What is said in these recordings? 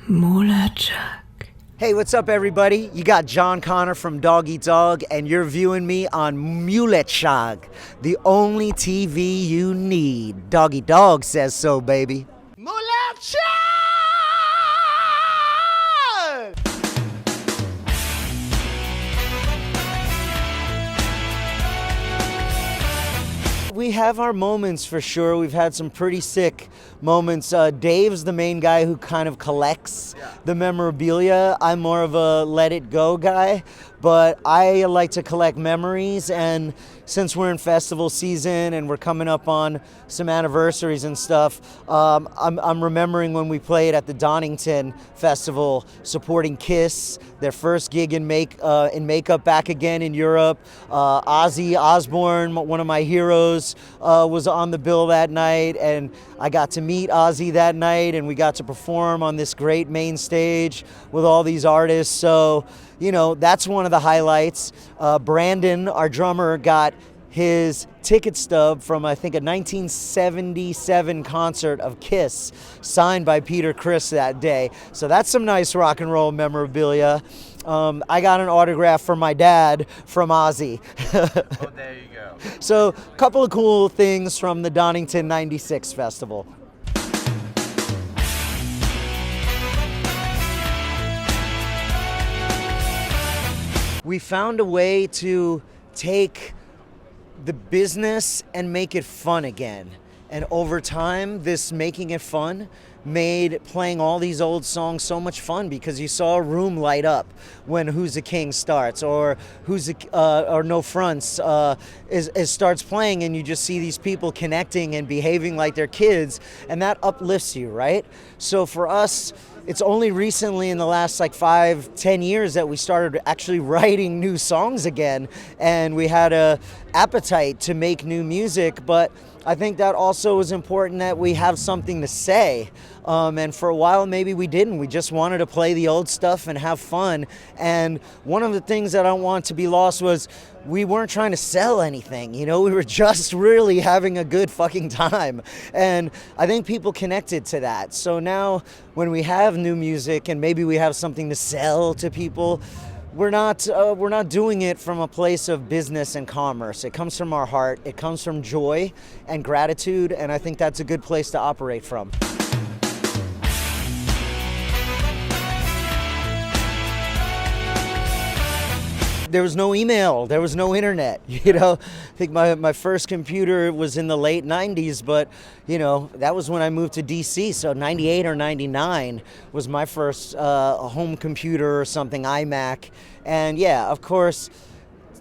MULATSCHAG. Hey, what's up, everybody? You got John Connor from Dog Eat Dog, and you're viewing me on MULATSCHAG, the only TV you need. Dog Eat Dog says so, baby. MULATSCHAG! We have our moments for sure. We've had some pretty sick moments. Dave's the main guy who kind of collects the memorabilia. I'm more of a let it go guy, but I like to collect memories, and since we're in festival season and we're coming up on some anniversaries and stuff, I'm remembering when we played at the Donington Festival supporting Kiss, their first gig in makeup back again in Europe. Ozzy Osbourne, one of my heroes, was on the bill that night, and I got to meet Ozzy that night, and we got to perform on this great main stage with all these artists. So, you know, that's one of the highlights. Brandon, our drummer, got his ticket stub from, I think, a 1977 concert of Kiss signed by Peter Criss that day. So that's some nice rock and roll memorabilia. I got an autograph from my dad from Ozzy. Oh, there you go. So a couple of cool things from the Donington 96 festival. We found a way to take the business and make it fun again. And over time, this making it fun made playing all these old songs so much fun, because you saw a room light up when Who's the King starts, or or No Fronts starts playing, and you just see these people connecting and behaving like they're kids, and that uplifts you, right? So for us, it's only recently in the last like 5-10 years that we started actually writing new songs again, and we had a appetite to make new music, but I think that also is important that we have something to say. And for a while, maybe we didn't. We just wanted to play the old stuff and have fun. And one of the things that I don't want to be lost was we weren't trying to sell anything. You know, we were just really having a good fucking time. And I think people connected to that. So now when we have new music and maybe we have something to sell to people, we're not doing it from a place of business and commerce. It comes from our heart. It comes from joy and gratitude, and I think that's a good place to operate from. There was no email, there was no internet, you know. I think my first computer was in the late 90s, but you know, that was when I moved to DC, so 98 or 99 was my first home computer or something, iMac. And yeah, of course,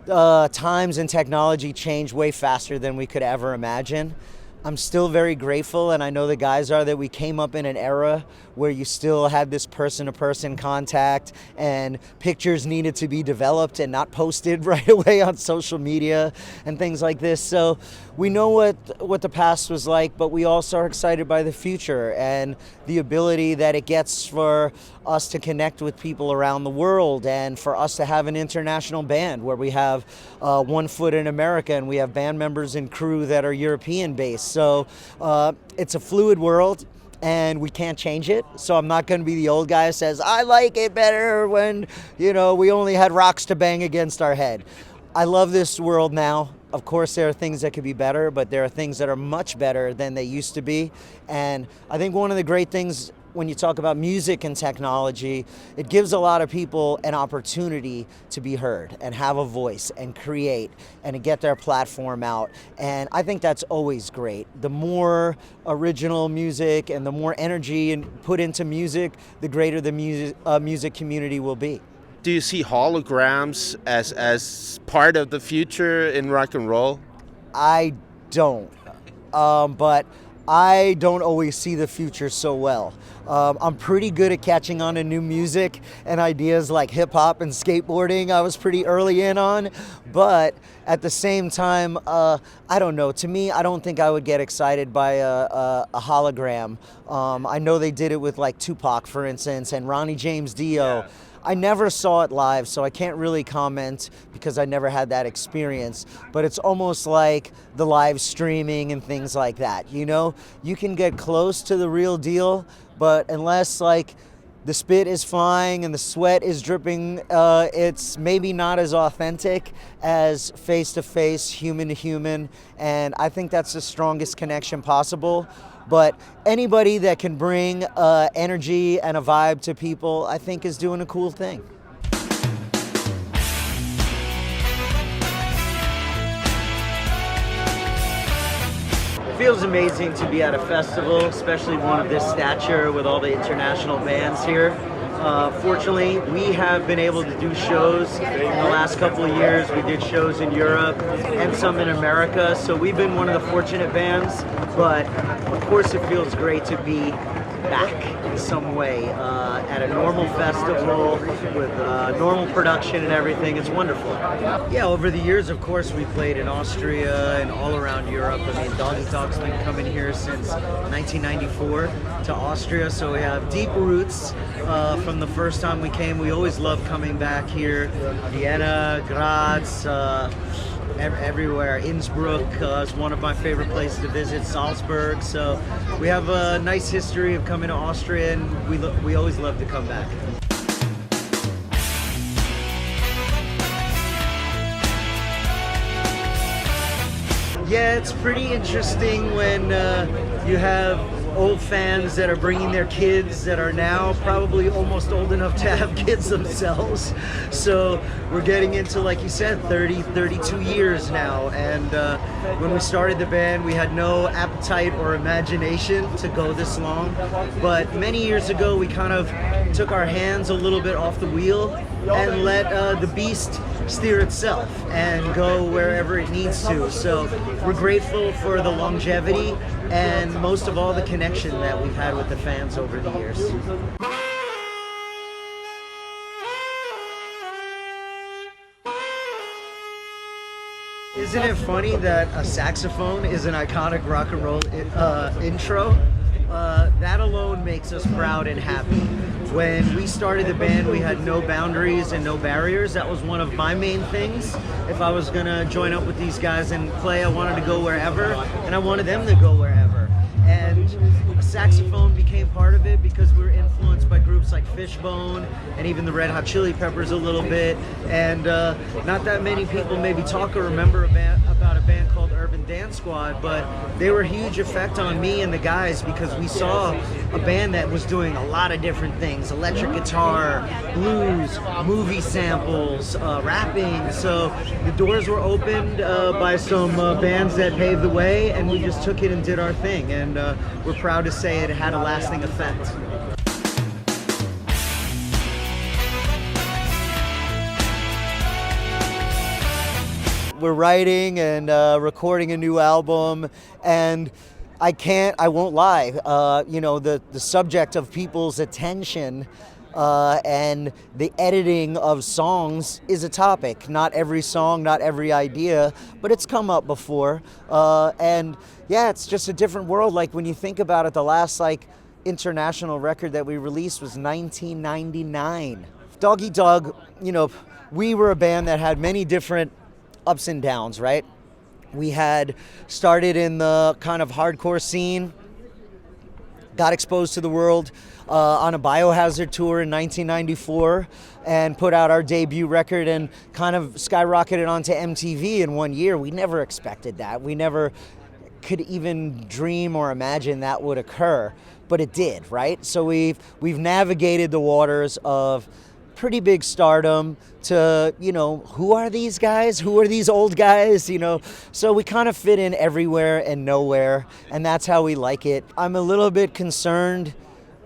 times and technology change way faster than we could ever imagine. I'm still very grateful, and I know the guys are, that we came up in an era where you still had this person-to-person contact, and pictures needed to be developed and not posted right away on social media and things like this. So we know what the past was like, but we also are excited by the future and the ability that it gets for us to connect with people around the world, and for us to have an international band where we have one foot in America, and we have band members and crew that are European based. So it's a fluid world, and we can't change it. So I'm not going to be the old guy who says, I like it better when, you know, we only had rocks to bang against our head. I love this world now. Of course, there are things that could be better, but there are things that are much better than they used to be. And I think one of the great things when you talk about music and technology, it gives a lot of people an opportunity to be heard and have a voice and create and to get their platform out. And I think that's always great. The more original music and the more energy put into music, the greater the music community will be. Do you see holograms as part of the future in rock and roll? I don't, but I don't always see the future so well. I'm pretty good at catching on to new music and ideas like hip hop and skateboarding. I was pretty early in on, but at the same time, I don't know. To me, I don't think I would get excited by a hologram. I know they did it with like Tupac, for instance, and Ronnie James Dio. Yeah. I never saw it live, so I can't really comment because I never had that experience, but it's almost like the live streaming and things like that, you know? You can get close to the real deal, but unless like the spit is flying and the sweat is dripping. It's maybe not as authentic as face-to-face, human-to-human, and I think that's the strongest connection possible. But anybody that can bring energy and a vibe to people, I think is doing a cool thing. It feels amazing to be at a festival, especially one of this stature with all the international bands here. Fortunately, we have been able to do shows in the last couple of years. We did shows in Europe and some in America, so we've been one of the fortunate bands, but of course it feels great to be back in some way at a normal festival with normal production and everything. It's wonderful. Yeah, over the years, of course, we played in Austria and all around Europe. I mean, Doggy Dog's been coming here since 1994 to Austria, so we have deep roots from the first time we came. We always love coming back here. Vienna, Graz, everywhere. Innsbruck is one of my favorite places to visit. Salzburg. So we have a nice history of coming to Austria, and we always love to come back. Yeah, it's pretty interesting when you have old fans that are bringing their kids that are now probably almost old enough to have kids themselves. So we're getting into, like you said, 32 years now. And when we started the band, we had no appetite or imagination to go this long. But many years ago, we kind of took our hands a little bit off the wheel and let the beast steer itself and go wherever it needs to. So we're grateful for the longevity and most of all the connection that we've had with the fans over the years. Isn't it funny that a saxophone is an iconic rock and roll intro? That alone makes us proud and happy. When we started the band, we had no boundaries and no barriers. That was one of my main things. If I was gonna join up with these guys and play, I wanted to go wherever, and I wanted them to go wherever. And a saxophone became part of it because we were influenced by groups like Fishbone and even the Red Hot Chili Peppers a little bit. And not that many people maybe talk or remember about a band called Urban Dance Squad, but they were a huge effect on me and the guys because we saw a band that was doing a lot of different things: electric guitar, blues, movie samples, rapping. So the doors were opened by some bands that paved the way, and we just took it and did our thing. And we're proud to say it had a lasting effect. We're writing and recording a new album, and I won't lie, you know, the subject of people's attention and the editing of songs is a topic. Not every song, not every idea, but it's come up before. And yeah, it's just a different world. Like when you think about it, the last international record that we released was 1999. Doggy Dog, you know, we were a band that had many different ups and downs, right? We had started in the kind of hardcore scene, got exposed to the world on a Biohazard tour in 1994, and put out our debut record and kind of skyrocketed onto MTV in 1 year. We never expected that. We never could even dream or imagine that would occur, but it did, right? So we've navigated the waters of pretty big stardom to, you know, who are these guys? Who are these old guys? You know, so we kind of fit in everywhere and nowhere, and that's how we like it. I'm a little bit concerned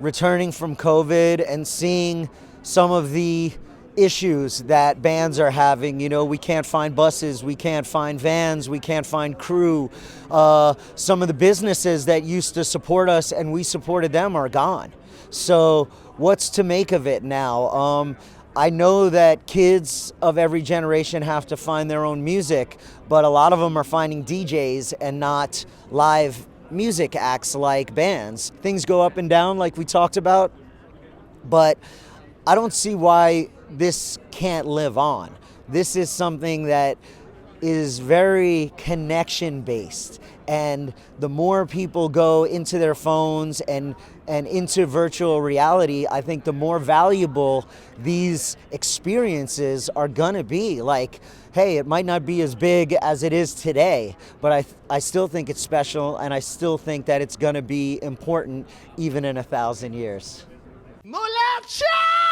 returning from COVID and seeing some of the issues that bands are having. You know, we can't find buses, we can't find vans, we can't find crew. Some of the businesses that used to support us and we supported them are gone. So what's to make of it now? I know that kids of every generation have to find their own music, but a lot of them are finding DJs and not live music acts like bands. Things go up and down like we talked about, but I don't see why this can't live on. This is something that is very connection based, And the more people go into their phones and into virtual reality, I think the more valuable these experiences are gonna be. Like, hey, it might not be as big as it is today, but I still think it's special, and I still think that it's gonna be important even in 1,000 years. MULATSCHAG!